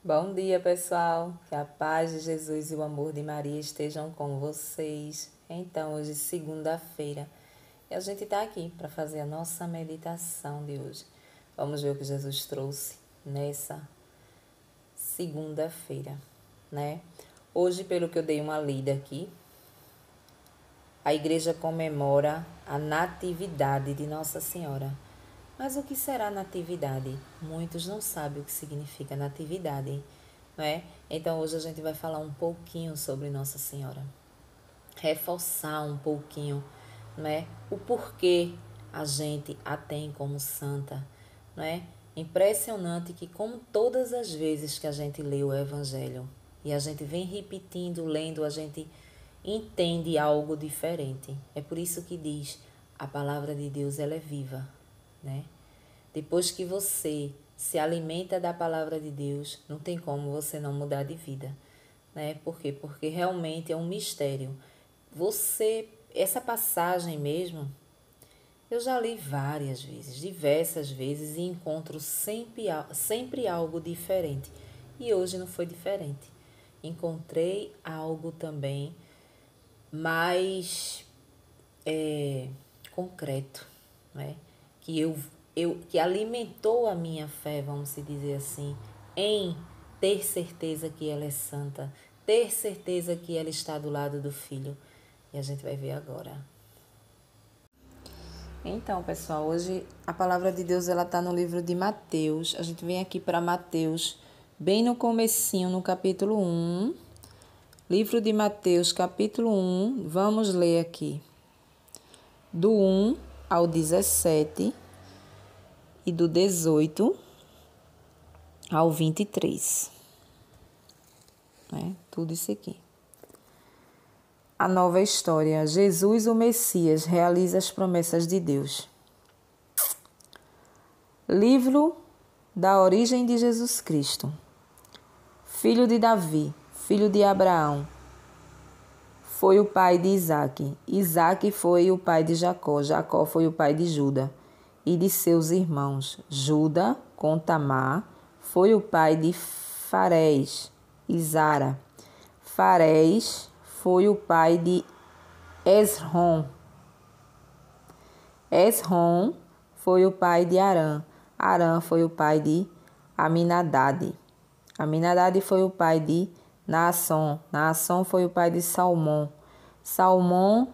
Bom dia, pessoal. Que a paz de Jesus e o amor de Maria estejam com vocês. Então, hoje, segunda-feira, e a gente está aqui para fazer a nossa meditação de hoje. Vamos ver o que Jesus trouxe nessa segunda-feira, né? Hoje, pelo que eu dei uma lida aqui, a igreja comemora a natividade de Nossa Senhora. Mas o que será natividade? Muitos não sabem o que significa natividade, não é? Então hoje a gente vai falar um pouquinho sobre Nossa Senhora, reforçar um pouquinho, não é? O porquê a gente a tem como santa, não é? Impressionante que como todas as vezes que a gente lê o Evangelho e a gente vem repetindo, lendo, a gente entende algo diferente. É por isso que diz, a palavra de Deus ela é viva, né? Depois que você se alimenta da palavra de Deus, não tem como você não mudar de vida, né? Por quê? Porque realmente é um mistério. Essa passagem mesmo, eu já li várias vezes, diversas vezes, e encontro sempre algo diferente. E hoje não foi diferente. Encontrei algo também mais concreto, né? Que alimentou a minha fé, vamos dizer assim, em ter certeza que ela é santa, ter certeza que ela está do lado do Filho. E a gente vai ver agora. Então, pessoal, hoje a palavra de Deus ela está no livro de Mateus. A gente vem aqui para Mateus, bem no comecinho, no capítulo 1. Livro de Mateus, capítulo 1. Vamos ler aqui do 1 ao 17 e do 18 ao 23. Né? Tudo isso aqui. A nova história. Jesus, o Messias, realiza as promessas de Deus. Livro da origem de Jesus Cristo. Filho de Davi, filho de Abraão. Foi o pai de Isaque. Isaque foi o pai de Jacó. Jacó foi o pai de Juda e de seus irmãos. Juda, com Tamar, foi o pai de Farés e Zara. Farés foi o pai de Esrom. Esrom foi o pai de Arã. Arã foi o pai de Aminadade. Aminadade foi o pai de Naasson. Naasson foi o pai de Salmão. Salmão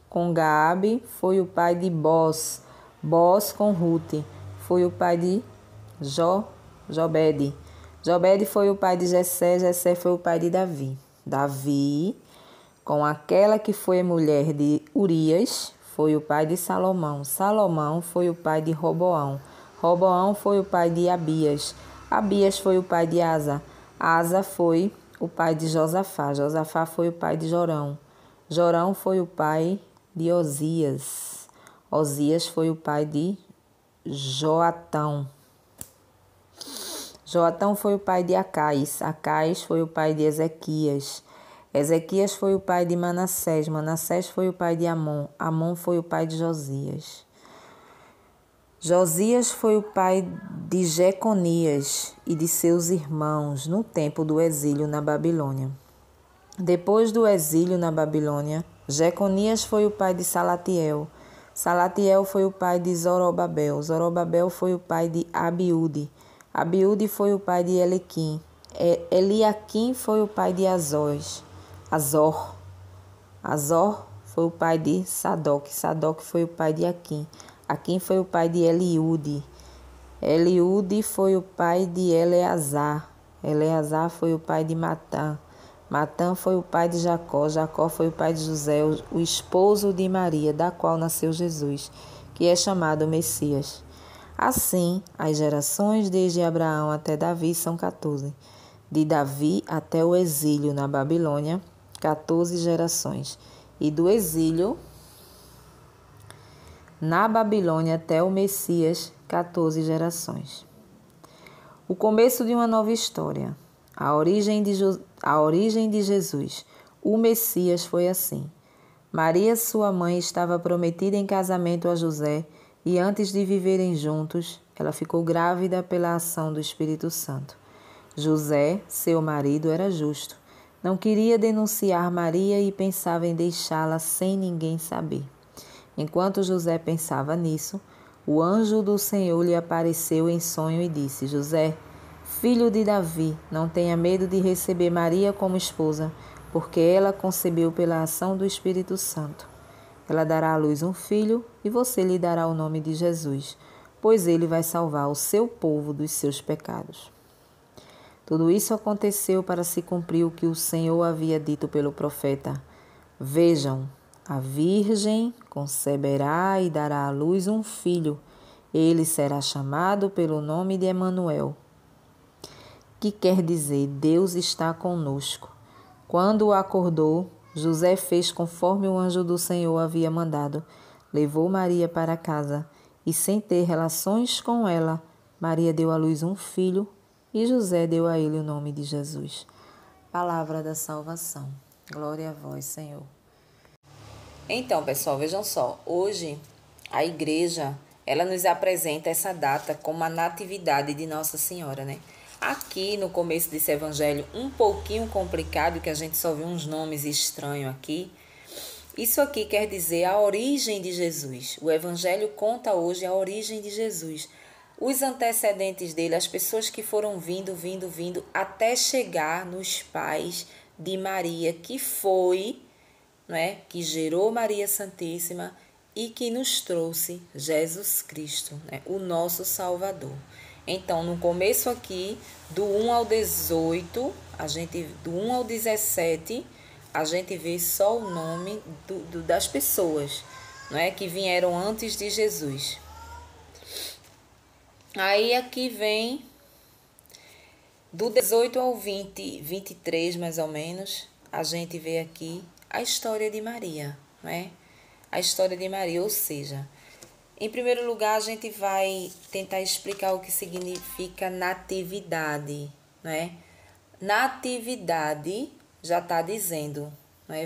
com Gaabe foi o pai de Boz. Boz com Rute foi o pai de Jobede. Jobede foi o pai de Jessé. Jessé foi o pai de Davi. Davi, com aquela que foi mulher de Urias, foi o pai de Salomão. Salomão foi o pai de Roboão. Roboão foi o pai de Abias. Abias foi o pai de Asa. Asa foi o pai de Josafá. Josafá foi o pai de Jorão. Jorão foi o pai de Osias. Osias foi o pai de Joatão. Joatão foi o pai de Acais. Acais foi o pai de Ezequias. Ezequias foi o pai de Manassés. Manassés foi o pai de Amon. Amon foi o pai de Josias. Josias foi o pai de Jeconias e de seus irmãos no tempo do exílio na Babilônia. Depois do exílio na Babilônia, Jeconias foi o pai de Salatiel. Salatiel foi o pai de Zorobabel. Zorobabel foi o pai de Abiúde. Abiúde foi o pai de Eliaquim. Eliaquim foi o pai de Azor. Azor foi o pai de Sadoc. Sadoc foi o pai de Aquim. Aquim foi o pai de Eliúde. Eliúde foi o pai de Eleazar. Eleazar foi o pai de Matã. Matã foi o pai de Jacó. Jacó foi o pai de José, o esposo de Maria, da qual nasceu Jesus, que é chamado Messias. Assim, as gerações desde Abraão até Davi são 14. De Davi até o exílio na Babilônia, 14 gerações. E do exílio na Babilônia até o Messias, 14 gerações. O começo de uma nova história. A origem de Jesus. O Messias foi assim. Maria, sua mãe, estava prometida em casamento a José e antes de viverem juntos, ela ficou grávida pela ação do Espírito Santo. José, seu marido, era justo. Não queria denunciar Maria e pensava em deixá-la sem ninguém saber. Enquanto José pensava nisso, o anjo do Senhor lhe apareceu em sonho e disse: José, filho de Davi, não tenha medo de receber Maria como esposa, porque ela concebeu pela ação do Espírito Santo. Ela dará à luz um filho e você lhe dará o nome de Jesus, pois ele vai salvar o seu povo dos seus pecados. Tudo isso aconteceu para se cumprir o que o Senhor havia dito pelo profeta. Vejam, a virgem conceberá e dará à luz um filho. Ele será chamado pelo nome de Emanuel, que quer dizer Deus está conosco. Quando acordou, José fez conforme o anjo do Senhor havia mandado. Levou Maria para casa e, sem ter relações com ela, Maria deu à luz um filho e José deu a ele o nome de Jesus. Palavra da salvação. Glória a vós, Senhor. Então, pessoal, vejam só. Hoje, a igreja, ela nos apresenta essa data como a natividade de Nossa Senhora, né? Aqui, no começo desse evangelho, um pouquinho complicado, que a gente só viu uns nomes estranhos aqui. Isso aqui quer dizer a origem de Jesus. O evangelho conta hoje a origem de Jesus. Os antecedentes dele, as pessoas que foram vindo, até chegar nos pais de Maria, que foi, que gerou Maria Santíssima e que nos trouxe Jesus Cristo, o nosso Salvador. Então, no começo aqui, do 1 ao 18, do 1 ao 17, a gente vê só o nome das pessoas, que vieram antes de Jesus. Aí aqui vem do 18 ao 23 mais ou menos, a gente vê aqui a história de Maria, A história de Maria, ou seja, em primeiro lugar a gente vai tentar explicar o que significa natividade, Natividade já está dizendo,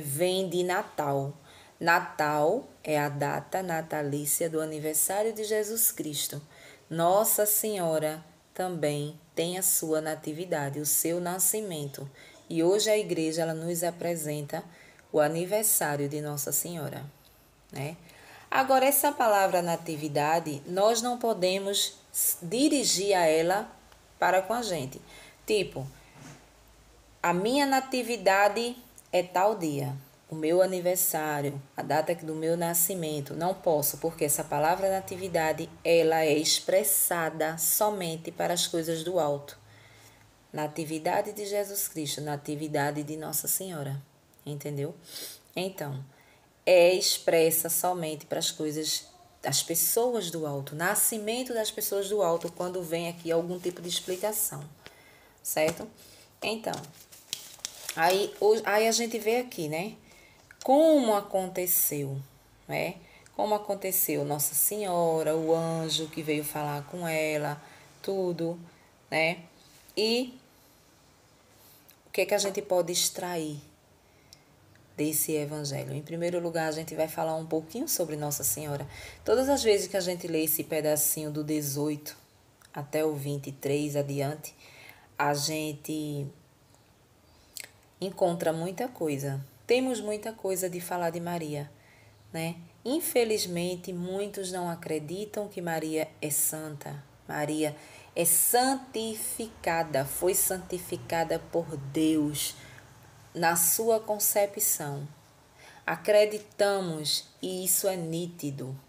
vem de Natal. Natal é a data natalícia do aniversário de Jesus Cristo. Nossa Senhora também tem a sua natividade, o seu nascimento. E hoje a igreja ela nos apresenta o aniversário de Nossa Senhora, Agora, essa palavra natividade, nós não podemos dirigir a ela para com a gente. Tipo, a minha natividade é tal dia. O meu aniversário, a data do meu nascimento, não posso, porque essa palavra natividade, ela é expressada somente para as coisas do alto. Natividade de Jesus Cristo, natividade de Nossa Senhora, entendeu? Então, é expressa somente para as coisas das pessoas do alto, nascimento das pessoas do alto, quando vem aqui algum tipo de explicação, certo? Então, aí a gente vê aqui, como aconteceu, Como aconteceu Nossa Senhora, o anjo que veio falar com ela, tudo, E o que a gente pode extrair desse evangelho? Em primeiro lugar, a gente vai falar um pouquinho sobre Nossa Senhora. Todas as vezes que a gente lê esse pedacinho do 18 até o 23 adiante, a gente encontra muita coisa. Temos muita coisa de falar de Maria, Infelizmente, muitos não acreditam que Maria é santa. Maria é santificada, foi santificada por Deus na sua concepção. Acreditamos, e isso é nítido,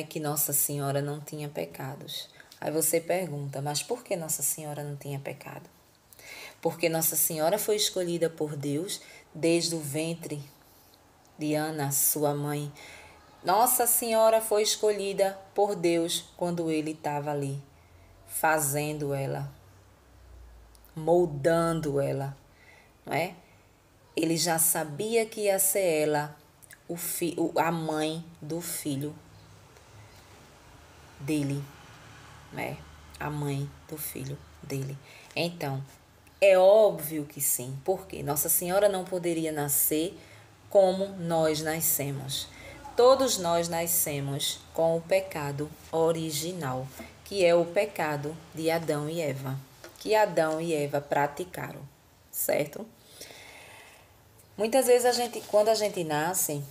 que Nossa Senhora não tinha pecados. Aí você pergunta, mas por que Nossa Senhora não tinha pecado? Porque Nossa Senhora foi escolhida por Deus desde o ventre de Ana, sua mãe. Nossa Senhora foi escolhida por Deus quando Ele estava ali, fazendo ela, moldando ela, Ele já sabia que ia ser ela, a mãe do filho dele, A mãe do filho dele. Então, é óbvio que sim, porque Nossa Senhora não poderia nascer como nós nascemos. Todos nós nascemos com o pecado original, que é o pecado de Adão e Eva, que Adão e Eva praticaram, certo? Muitas vezes quando a gente nasce,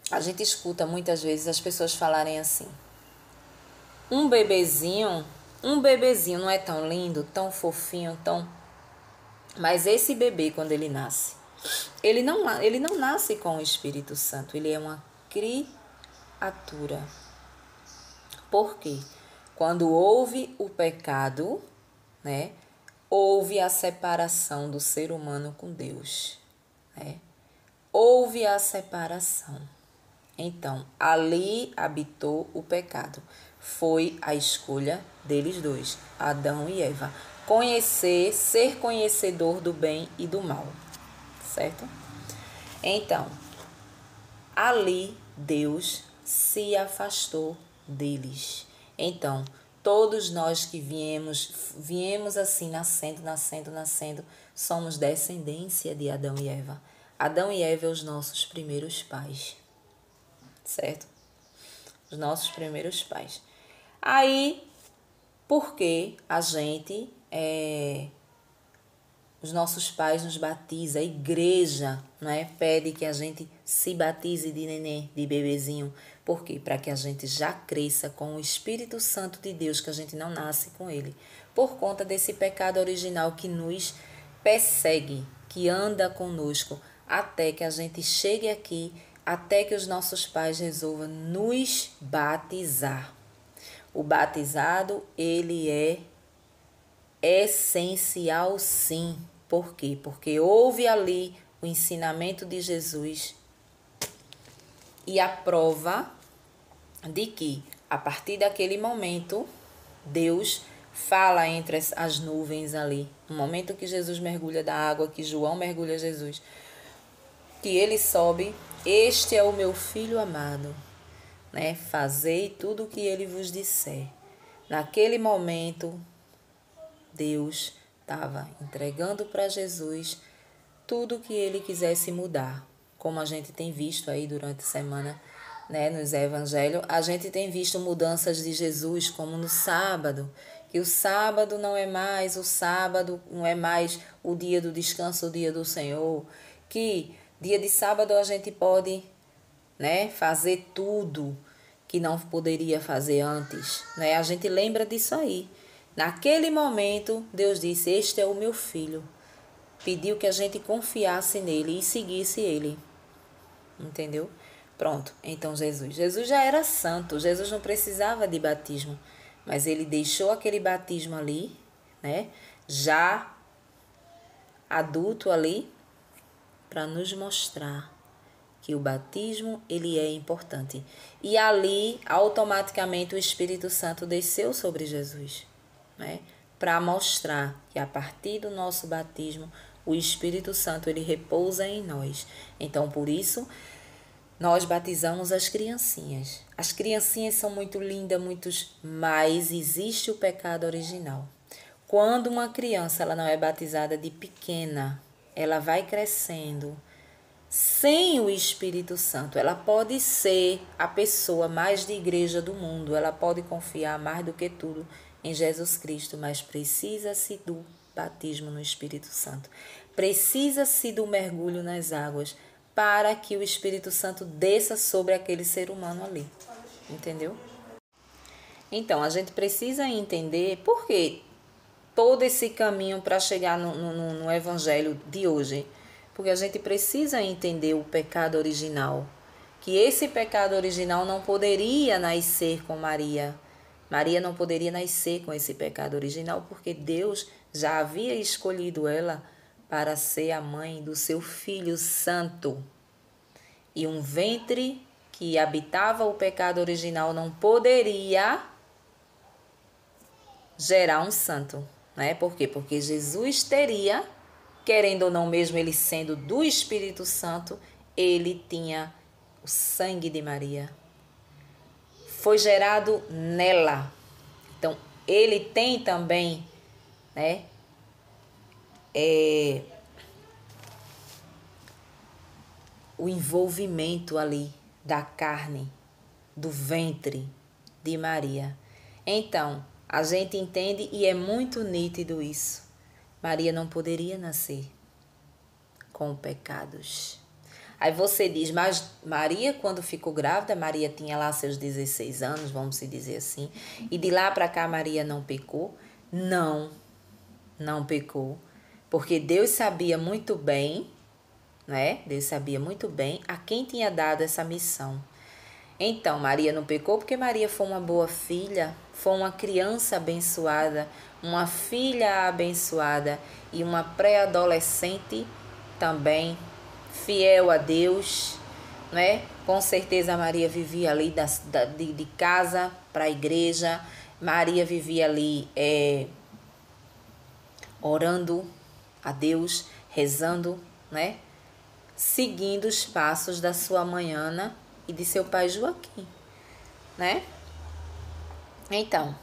a gente escuta muitas vezes as pessoas falarem assim: um bebezinho não é tão lindo, tão fofinho, tão... Mas esse bebê, quando ele nasce, ele não nasce com o Espírito Santo, ele é uma criatura. Por quê? Quando houve o pecado, né, houve a separação do ser humano com Deus, né? Houve a separação. Então, ali habitou o pecado. Foi a escolha deles dois, Adão e Eva. Ser conhecedor do bem e do mal, certo? Então, ali Deus se afastou deles. Então, todos nós que viemos assim, nascendo, somos descendência de Adão e Eva. Adão e Eva são os nossos primeiros pais, certo? Os nossos primeiros pais. Aí, porque a gente, os nossos pais nos batizam, a igreja, né, pede que a gente se batize de neném, de bebezinho. Por quê? Para que a gente já cresça com o Espírito Santo de Deus, que a gente não nasce com ele. Por conta desse pecado original que nos persegue, que anda conosco, até que a gente chegue aqui, até que os nossos pais resolvam nos batizar. O batizado, ele é essencial, sim. Por quê? Porque houve ali o ensinamento de Jesus e a prova de que, a partir daquele momento, Deus fala entre as nuvens ali. No momento que Jesus mergulha da água, que João mergulha Jesus, que ele sobe: este é o meu filho amado, né? Fazei tudo o que ele vos disser. Naquele momento, Deus estava entregando para Jesus tudo o que ele quisesse mudar. Como a gente tem visto aí durante a semana, né, nos evangelhos, a gente tem visto mudanças de Jesus, como no sábado, que o sábado não é mais o dia do descanso, o dia do Senhor, que dia de sábado a gente pode, né, fazer tudo que não poderia fazer antes, né? A gente lembra disso aí. Naquele momento, Deus disse: este é o meu filho. Pediu que a gente confiasse nele e seguisse ele. Entendeu? Pronto. Então Jesus já era santo. Jesus não precisava de batismo. Mas ele deixou aquele batismo ali, né? Já adulto ali, para nos mostrar que o batismo, ele é importante. E ali, automaticamente, o Espírito Santo desceu sobre Jesus, né? Para mostrar que a partir do nosso batismo, o Espírito Santo, ele repousa em nós. Então, por isso, nós batizamos as criancinhas. As criancinhas são muito lindas, mas existe o pecado original. Quando uma criança ela não é batizada de pequena, ela vai crescendo sem o Espírito Santo. Ela pode ser a pessoa mais de igreja do mundo, ela pode confiar mais do que tudo em Jesus Cristo, mas precisa-se do batismo no Espírito Santo. Precisa-se do mergulho nas águas para que o Espírito Santo desça sobre aquele ser humano ali. Entendeu? Então, a gente precisa entender por que todo esse caminho para chegar no evangelho de hoje. Porque a gente precisa entender o pecado original. Que esse pecado original não poderia nascer com Maria. Maria não poderia nascer com esse pecado original, porque Deus já havia escolhido ela para ser a mãe do seu Filho Santo. E um ventre que habitava o pecado original não poderia gerar um santo, né? Por quê? Porque Jesus teria, querendo ou não, mesmo ele sendo do Espírito Santo, ele tinha o sangue de Maria. Foi gerado nela. Então, ele tem também, né? O envolvimento ali da carne, do ventre de Maria. Então, A gente entende e é muito nítido isso. Maria não poderia nascer com pecados. Aí você diz, mas Maria, quando ficou grávida, Maria tinha lá seus 16 anos, vamos se dizer assim, e de lá para cá Maria não pecou? Não, não pecou, porque Deus sabia muito bem, né? Deus sabia muito bem a quem tinha dado essa missão. Então, Maria não pecou porque Maria foi uma boa filha, foi uma criança abençoada, uma filha abençoada e uma pré-adolescente também fiel a Deus, né? Com certeza Maria vivia ali de casa para a igreja, Maria vivia ali orando a Deus, rezando, né? Seguindo os passos da sua mãe Ana e de seu pai Joaquim, né? Então,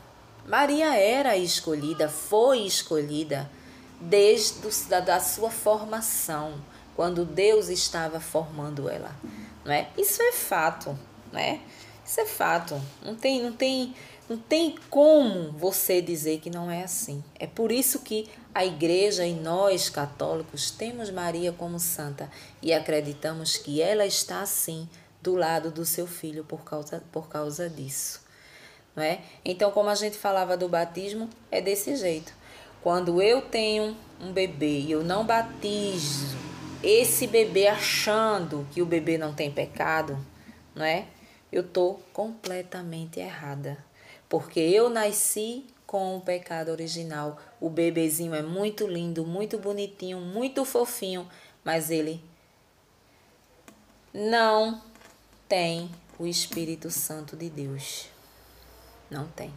Maria era escolhida, foi escolhida desde da sua formação, quando Deus estava formando ela, né? Isso é fato, né? Isso é fato. Não tem como você dizer que não é assim. É por isso que a igreja e nós católicos temos Maria como santa e acreditamos que ela está assim do lado do seu filho por causa disso, não é? Então, como a gente falava do batismo, é desse jeito. Quando eu tenho um bebê e eu não batizo esse bebê achando que o bebê não tem pecado, não é? Eu tô completamente errada. Porque eu nasci com o pecado original. O bebezinho é muito lindo, muito bonitinho, muito fofinho, mas ele não tem o Espírito Santo de Deus. Não tem.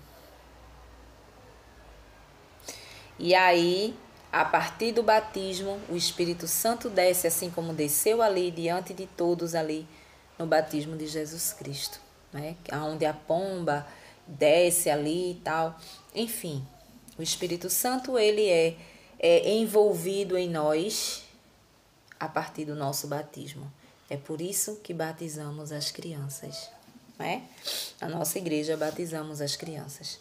E aí, a partir do batismo, o Espírito Santo desce, assim como desceu ali diante de todos ali no batismo de Jesus Cristo, né? Onde a pomba desce ali e tal. Enfim, o Espírito Santo, ele é envolvido em nós a partir do nosso batismo. É por isso que batizamos as crianças, né? Na nossa igreja batizamos as crianças.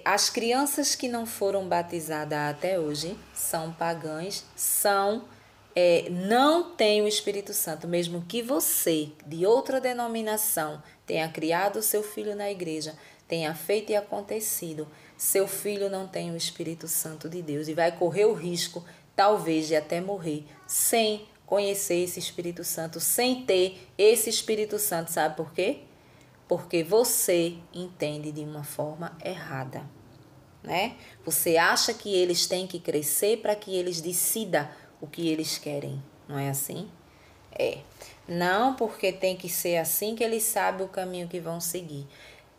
As crianças que não foram batizadas até hoje são pagãs, não têm o Espírito Santo, mesmo que você, de outra denominação, tenha criado o seu filho na igreja, tenha feito e acontecido, seu filho não tem o Espírito Santo de Deus e vai correr o risco, talvez, de até morrer sem conhecer esse Espírito Santo, sem ter esse Espírito Santo. Sabe por quê? Porque você entende de uma forma errada, né? Você acha que eles têm que crescer para que eles decidam o que eles querem, não é assim? Não, porque tem que ser assim que eles sabem o caminho que vão seguir.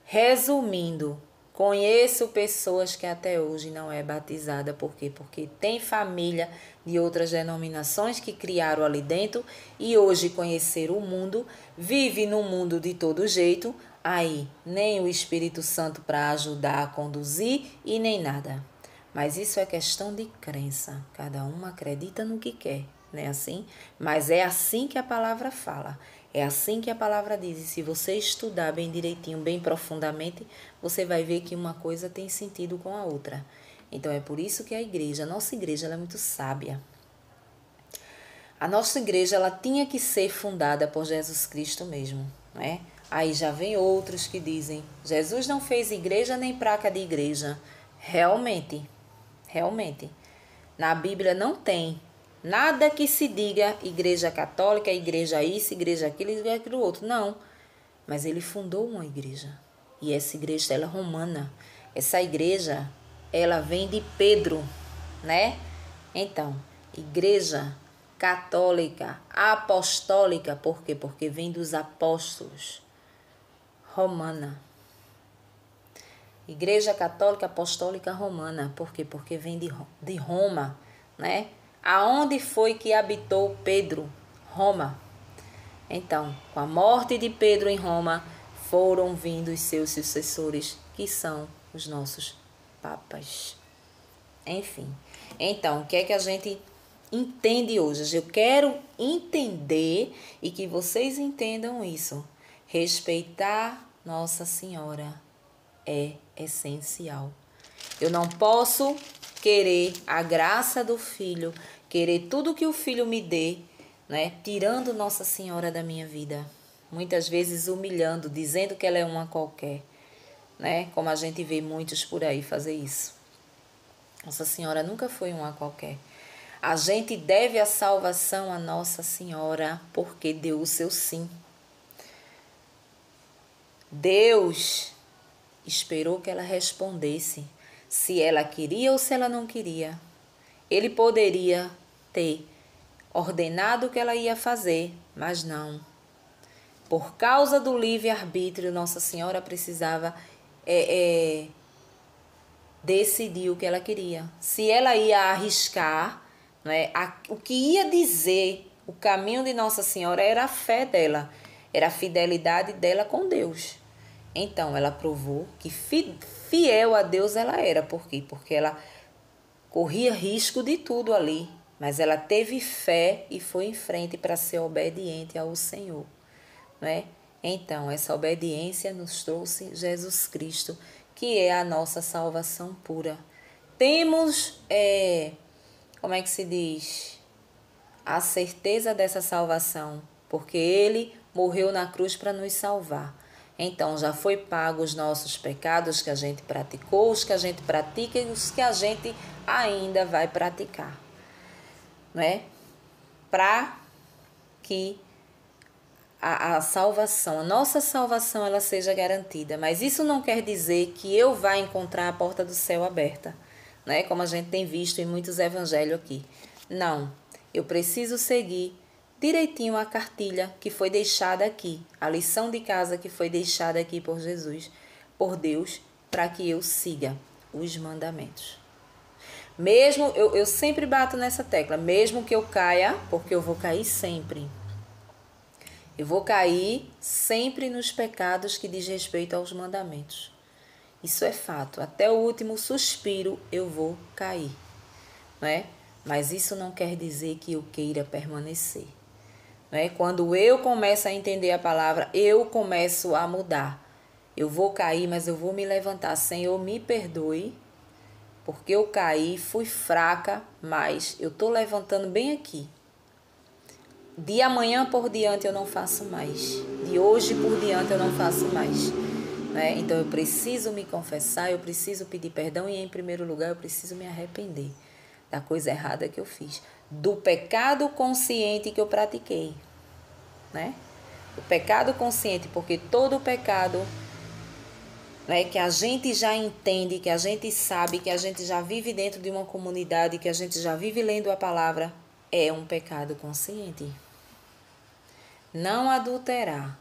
Resumindo, conheço pessoas que até hoje não é batizada. Por quê? Porque tem família de outras denominações que criaram ali dentro e hoje conheceram o mundo, vive no mundo de todo jeito, aí nem o Espírito Santo para ajudar a conduzir e nem nada. Mas isso é questão de crença, cada um acredita no que quer, não é assim? Mas é assim que a palavra fala. É assim que a palavra diz, e se você estudar bem direitinho, bem profundamente, você vai ver que uma coisa tem sentido com a outra. Então é por isso que a nossa igreja, ela é muito sábia. A nossa igreja, ela tinha que ser fundada por Jesus Cristo mesmo, né? Aí já vem outros que dizem, Jesus não fez igreja nem placa de igreja. Realmente, na Bíblia não tem nada que se diga igreja católica, igreja isso, igreja aquilo, igreja aquilo outro. Não. Mas ele fundou uma igreja. E essa igreja, ela é romana. Essa igreja, ela vem de Pedro, né? Então, igreja católica, apostólica, por quê? Porque vem dos apóstolos. Romana. Igreja Católica Apostólica Romana. Por quê? Porque vem de Roma, né? Aonde foi que habitou Pedro? Roma. Então, com a morte de Pedro em Roma, foram vindo os seus sucessores, que são os nossos papas. Enfim. Então, o que é que a gente entende hoje? Eu quero entender e que vocês entendam isso. Respeitar Nossa Senhora é essencial. Eu não posso querer a graça do Filho, querer tudo que o Filho me dê, né? Tirando Nossa Senhora da minha vida. Muitas vezes humilhando, dizendo que ela é uma qualquer, né? Como a gente vê muitos por aí fazer isso. Nossa Senhora nunca foi uma qualquer. A gente deve a salvação a Nossa Senhora porque deu o seu sim. Deus esperou que ela respondesse se ela queria ou se ela não queria. Ele poderia ter ordenado o que ela ia fazer, mas não. Por causa do livre-arbítrio, Nossa Senhora precisava decidir o que ela queria. Se ela ia arriscar, né, o que ia dizer o caminho de Nossa Senhora era a fé dela, era a fidelidade dela com Deus. Então, ela provou que fiel a Deus ela era. Por quê? Porque ela corria risco de tudo ali, mas ela teve fé e foi em frente para ser obediente ao Senhor, né? Então, essa obediência nos trouxe Jesus Cristo, que é a nossa salvação pura. Temos, como é que se diz? A certeza dessa salvação, porque Ele morreu na cruz para nos salvar. Então, já foi pago os nossos pecados que a gente praticou, os que a gente pratica e os que a gente ainda vai praticar, né? Para que a salvação, a nossa salvação, ela seja garantida. Mas isso não quer dizer que eu vá encontrar a porta do céu aberta, né? Como a gente tem visto em muitos evangelhos aqui. Não, eu preciso seguir direitinho a cartilha que foi deixada aqui, a lição de casa que foi deixada aqui por Jesus, por Deus, para que eu siga os mandamentos. Mesmo, eu sempre bato nessa tecla, mesmo que eu caia, porque eu vou cair sempre. Eu vou cair sempre nos pecados que diz respeito aos mandamentos. Isso é fato. Até o último suspiro eu vou cair, né? Mas isso não quer dizer que eu queira permanecer, né? Quando eu começo a entender a palavra, eu começo a mudar. Eu vou cair, mas eu vou me levantar. Senhor, me perdoe, porque eu caí, fui fraca, mas eu estou levantando bem aqui. De amanhã por diante eu não faço mais. De hoje por diante eu não faço mais, né? Então eu preciso me confessar, eu preciso pedir perdão e, em primeiro lugar, eu preciso me arrepender da coisa errada que eu fiz, do pecado consciente que eu pratiquei, né? O pecado consciente, porque todo pecado, né, que a gente já entende, que a gente sabe, que a gente já vive dentro de uma comunidade, que a gente já vive lendo a palavra, é um pecado consciente. Não adulterar.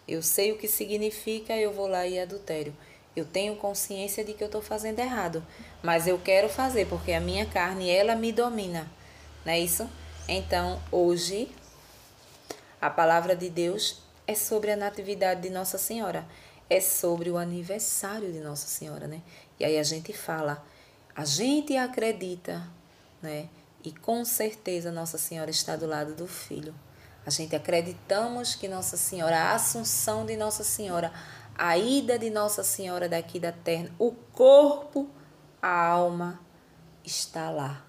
Eu sei o que significa, eu vou lá e adultério. Eu tenho consciência de que eu estou fazendo errado, mas eu quero fazer porque a minha carne, ela me domina, não é isso? Então, hoje, a palavra de Deus é sobre a natividade de Nossa Senhora, é sobre o aniversário de Nossa Senhora, né? E aí a gente fala, a gente acredita, né? E com certeza Nossa Senhora está do lado do Filho. A gente acreditamos que Nossa Senhora, a Assunção de Nossa Senhora, a ida de Nossa Senhora daqui da terra, o corpo, a alma está lá,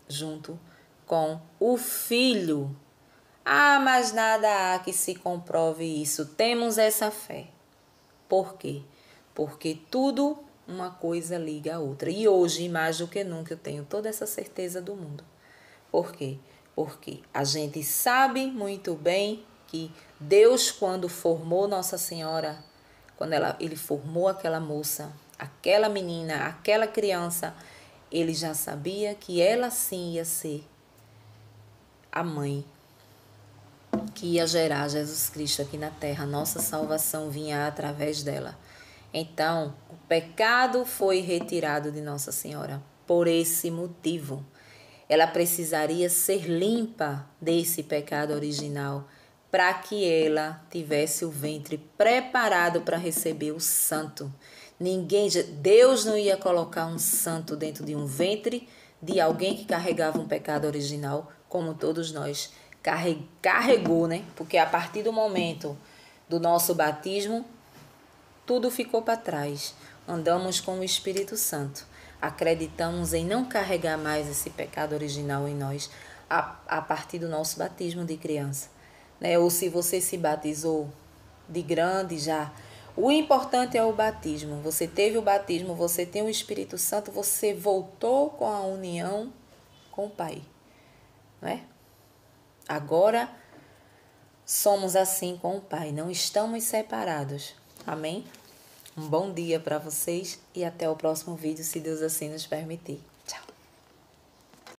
junto com o Filho. Ah, mas nada há que se comprove isso. Temos essa fé. Por quê? Porque tudo, uma coisa liga a outra. E hoje, mais do que nunca, eu tenho toda essa certeza do mundo. Por quê? Porque a gente sabe muito bem que Deus, quando formou Nossa Senhora, quando ele formou aquela moça, aquela menina, aquela criança, ele já sabia que ela sim ia ser a mãe que ia gerar Jesus Cristo aqui na terra. Nossa salvação vinha através dela. Então, o pecado foi retirado de Nossa Senhora por esse motivo. Ela precisaria ser limpa desse pecado original para que ela tivesse o ventre preparado para receber o santo. Deus não ia colocar um santo dentro de um ventre de alguém que carregava um pecado original, como todos nós. Carregou, né? Porque a partir do momento do nosso batismo, tudo ficou para trás. andamos com o Espírito Santo, acreditamos em não carregar mais esse pecado original em nós a partir do nosso batismo de criança, né? Ou se você se batizou de grande já, o importante é o batismo. Você teve o batismo, você tem o Espírito Santo, você voltou com a união com o Pai, não é? Agora somos assim com o Pai, não estamos separados. Amém? Um bom dia para vocês e até o próximo vídeo, se Deus assim nos permitir.